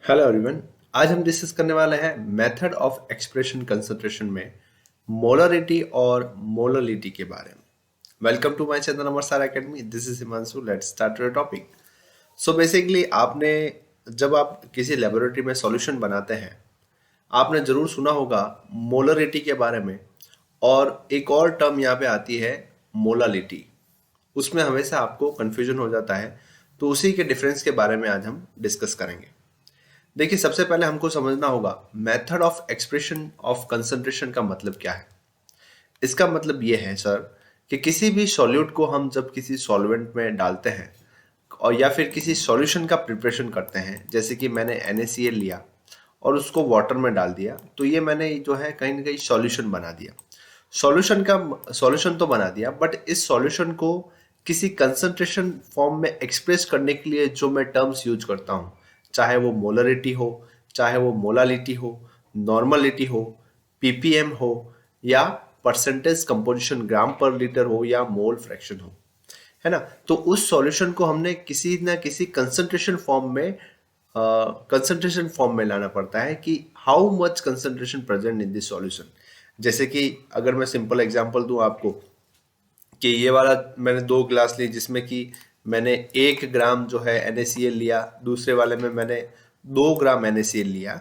Hello everyone. आज हम discuss करने वाले हैं मेथड ऑफ एक्सप्रेशन कंसंट्रेशन में मोलरिटी और मोललिटी के बारे में। Welcome to my channel Amarsar academy. This is Himanshu. Let's start your topic. So basically आपने जब आप किसी लेबोरेटरी में सॉल्यूशन बनाते हैं, आपने जरूर सुना होगा मोलरिटी के बारे में, और एक और टर्म यहाँ पे आती है मोलालिटी। उसमें हमेशा आपको कंफ्यूजन हो जाता है, तो उसी के डिफरेंस के बारे में आज हम डिस्कस करेंगे। देखिए, सबसे पहले हमको समझना होगा method of expression of concentration का मतलब क्या है। इसका मतलब ये है सर कि किसी भी सॉल्यूट को हम जब किसी सॉल्वेंट में डालते हैं और या फिर किसी सॉल्यूशन का प्रिपरेशन करते हैं, जैसे कि मैंने NaCl लिया और उसको वाटर में डाल दिया, तो ये मैंने जो है कहीं ना कहीं सॉल्यूशन बना दिया। सॉल्यूशन तो बना दिया, बट इस सॉल्यूशन को किसी कंसंट्रेशन फॉर्म में एक्सप्रेस करने के लिए जो मैं टर्म्स यूज करता हूँ, चाहे वो मोलरिटी हो, चाहे वो मोलालिटी हो, नॉर्मलिटी हो, ppm हो, या परसेंटेज कंपोजिशन ग्राम पर लीटर हो, या मोल फ्रैक्शन हो, है ना। तो उस सॉल्यूशन को हमने किसी ना किसी कंसंट्रेशन फॉर्म में लाना पड़ता है कि how much concentration present in this solution. जैसे कि अगर मैं सिंपल एग्जांपल दूं आपको कि ये वाला मैंने 2 ग्लास ली, जिसमें कि मैंने 1 ग्राम जो है NaCl लिया, दूसरे वाले में मैंने 2 ग्राम NaCl लिया,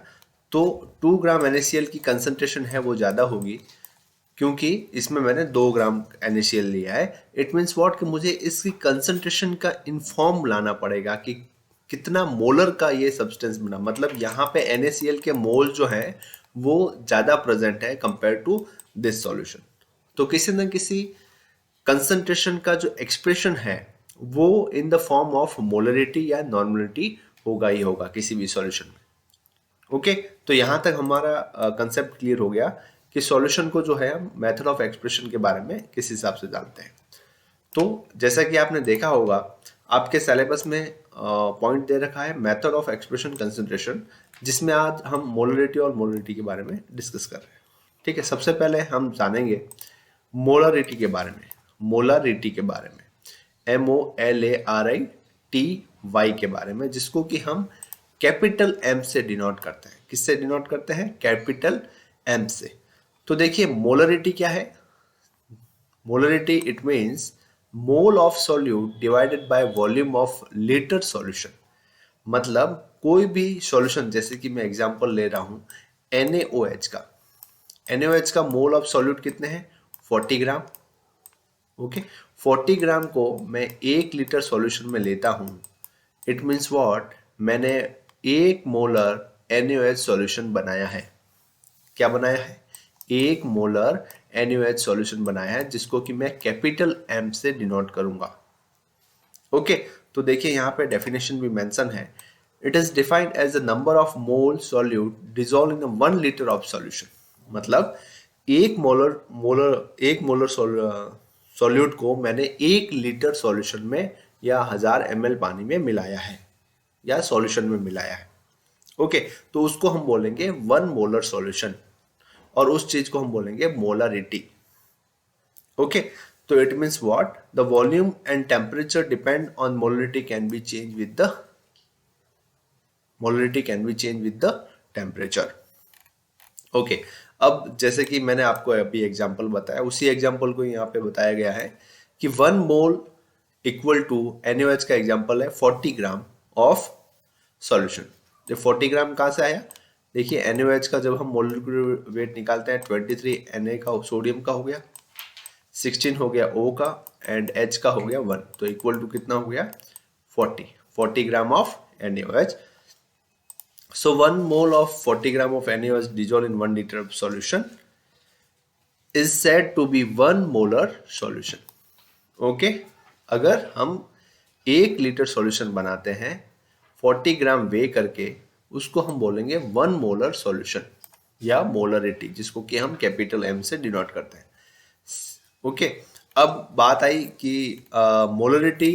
तो 2 ग्राम NaCl की कंसंट्रेशन है वो ज़्यादा होगी, क्योंकि इसमें मैंने 2 ग्राम NaCl लिया है। इट मीन्स व्हाट कि मुझे इसकी कंसंट्रेशन का इन्फॉर्म लाना पड़ेगा कि कितना मोलर का ये सब्सटेंस बना, मतलब यहाँ पे NaCl के मोल जो है वो ज़्यादा प्रेजेंट है कंपेयर टू दिस सॉल्यूशन। तो किसी न किसी कंसंट्रेशन का जो एक्सप्रेशन है वो in the form of molarity या नॉर्मलिटी होगा ही होगा किसी भी सॉल्यूशन में। ओके, तो यहां तक हमारा कंसेप्ट क्लियर हो गया कि सॉल्यूशन को जो है हम मेथड ऑफ एक्सप्रेशन के बारे में किस हिसाब से जानते हैं। तो जैसा कि आपने देखा होगा, आपके सिलेबस में पॉइंट दे रखा है मेथड ऑफ एक्सप्रेशन कंसंट्रेशन, जिसमें आज हम मोलरिटी और मोलरिटी के बारे में डिस्कस कर रहे हैं। ठीक है, सबसे पहले हम जानेंगे मोलरिटी के बारे में। मोलरिटी के बारे में MOLARITY के बारे में, जिसको कि हम कैपिटल M से डिनोट करते हैं। किससे डिनोट करते हैं? कैपिटल M से। तो देखिए, मोलरिटी क्या है? Molarity it means mole of solute divided by volume of litre solution. मतलब कोई भी सॉल्यूशन, जैसे कि मैं एग्जांपल ले रहा हूं NaOH का। NaOH का मोल ऑफ सॉल्यूट कितने हैं? 40 ग्राम। ओके, 40 ग्राम को मैं 1 लीटर सॉल्यूशन में लेता हूं। It means what? मैंने 1 मोलर NaOH सॉल्यूशन बनाया है। क्या बनाया है? 1 मोलर NaOH सॉल्यूशन बनाया है, जिसको कि मैं कैपिटल M से डिनोट करूंगा। ओके, तो देखिए यहाँ पे डेफिनेशन भी मेंशन है। It is defined as the number of mole solute dissolve in 1 litre of solution. मतलब 1 मोलर सॉल्यूट को मैंने 1 लीटर सॉल्यूशन में या 1000 ml पानी में मिलाया है या सॉल्यूशन में मिलाया है। ओके, तो उसको हम बोलेंगे 1 मोलर सॉल्यूशन, और उस चीज को हम बोलेंगे मोलरिटी। ओके, तो it means what? The volume and temperature depend on molarity can be change with the temperature. Okay, अब जैसे कि मैंने आपको अभी एग्जांपल बताया, उसी एग्जांपल को यहाँ पे बताया गया है कि 1 मोल इक्वल टू NaOH का एग्जांपल है 40 ग्राम ऑफ सॉल्यूशन। तो 40 ग्राम कहाँ से आया? देखिए, NaOH का जब हम मोलिकुलर वेट निकालते हैं 23 Na का सोडियम का हो गया, 16 हो गया O का, एंड H का हो गया 1, तो इक्वल टू कितना हो गया? 40 gram of NaOH। So 1 mole of 40 gram of NaOH dissolved in 1 liter of solution is said to be 1 molar solution. Okay? अगर हम 1 लीटर सॉल्यूशन बनाते हैं 40 ग्राम वे करके, उसको हम बोलेंगे 1 मोलर सॉल्यूशन या मोलरिटी, जिसको कि हम कैपिटल M से डिनोट करते हैं। ओके, अब बात आई कि molarity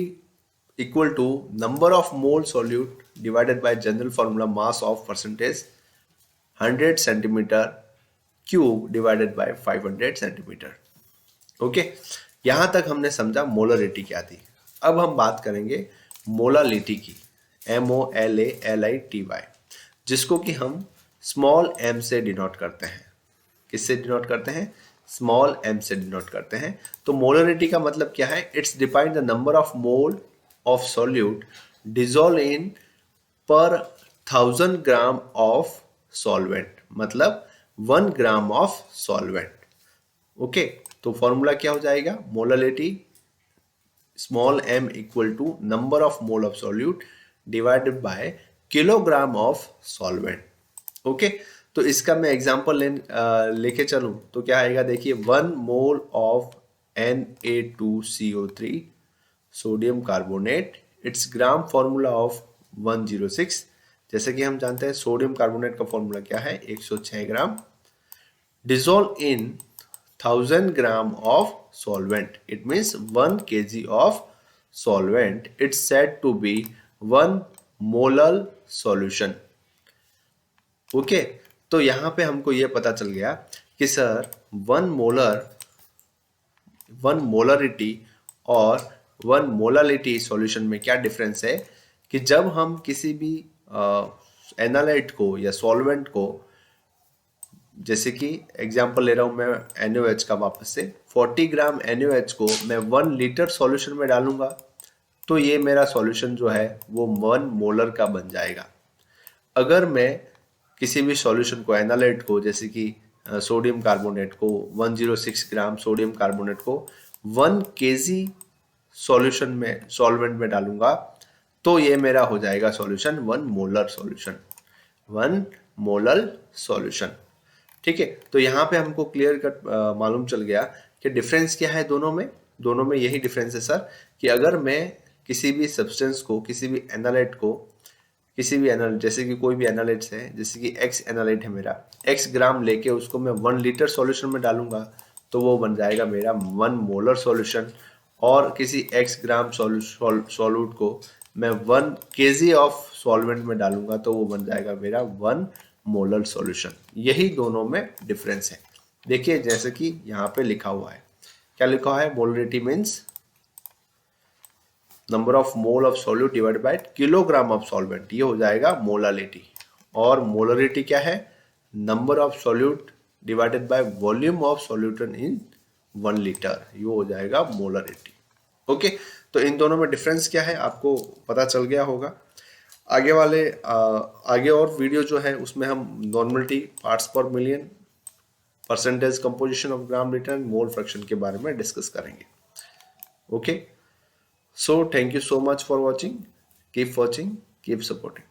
equal to number of mole solute divided by general formula mass of percentage 100 centimetre cube divided by 500 centimetre. Okay, यहां तक हमने समझा मोलरिटी क्या थी। अब हम बात करेंगे मोलालिटी की, MOLALITY, जिसको कि हम स्मॉल m से डिनोट करते हैं। किससे डिनोट करते हैं? स्मॉल m से डिनोट करते हैं। तो मोलरिटी का मतलब क्या है? It's define the number of mole of solute dissolve in per 1000 gram of solvent, मतलब 1 ग्राम ऑफ सॉल्वेंट। ओके, तो फॉर्मूला क्या हो जाएगा? Molarity small m equal to number of mole of solute divided by kilogram of solvent. Okay, तो इसका मैं example लेके चलूं तो क्या आएगा? देखिए, 1 mole of Na2CO3 sodium carbonate, it's gram formula of 106। जैसे कि हम जानते हैं सोडियम कार्बोनेट का फॉर्मूला क्या है? 106 ग्राम। dissolve in 1000 gram of solvent, it means 1 kg of solvent, it's said to be 1 molar solution। Okay, तो यहां पे हमको ये पता चल गया कि सर 1 मोलरिटी और 1 मोलालिटी सॉल्यूशन में क्या डिफरेंस है कि जब हम किसी भी एनालाइट को या सॉल्वेंट को, जैसे कि एग्जांपल ले रहा हूं मैं NaOH का वापस से, 40 ग्राम NaOH को मैं 1 लीटर सॉल्यूशन में डालूंगा तो ये मेरा सॉल्यूशन जो है वो 1 मोलर का बन जाएगा। अगर मैं किसी भी सॉल्यूशन को, एनालाइट को, जैसे कि सोडियम कार्बोनेट को, 106 ग्राम सोडियम कार्बोनेट को 1 केजी सॉल्वेंट में डालूंगा तो ये मेरा हो जाएगा solution 1 molar solution, 1 molar solution. ठीक है, तो यहाँ पे हमको क्लियर कट मालूम चल गया कि डिफरेंस क्या है दोनों में। दोनों में यही डिफरेंस है सर कि अगर मैं किसी भी सब्सटेंस को, किसी भी एनालाइट को, किसी भी एनालाइट, जैसे कि कोई भी एनालाइट्स है, जैसे कि एक्स एनालाइट है मेरा, एक्स ग्राम लेके उसको मैं 1 लीटर सॉल्यूशन में डालूंगा तो वो बन जाएगा मेरा 1 मोलर सॉल्यूशन। और किसी एक्स ग्राम सॉल्यूट को मैं 1 केजी ऑफ सॉल्वेंट में डालूंगा तो वो बन जाएगा मेरा 1 मोलर सॉल्यूशन। यही दोनों में डिफरेंस है। देखिए, जैसे कि यहाँ पे लिखा हुआ है, क्या लिखा है? Molarity means number of mole of solute divide by kilogram of solvent, ये हो जाएगा मोलालिटी। और मोलरिटी क्या है? Number of solute divided by volume of solution in 1 litre, ये हो जाएगा मोलरिटी। ओके, तो इन दोनों में डिफरेंस क्या है आपको पता चल गया होगा। आगे और वीडियो जो है उसमें हम नॉर्मलिटी, पार्ट्स पर million, percentage composition of gram litre and mole fraction के बारे में डिस्कस करेंगे। Okay, so thank you so much for watching, keep watching, keep supporting।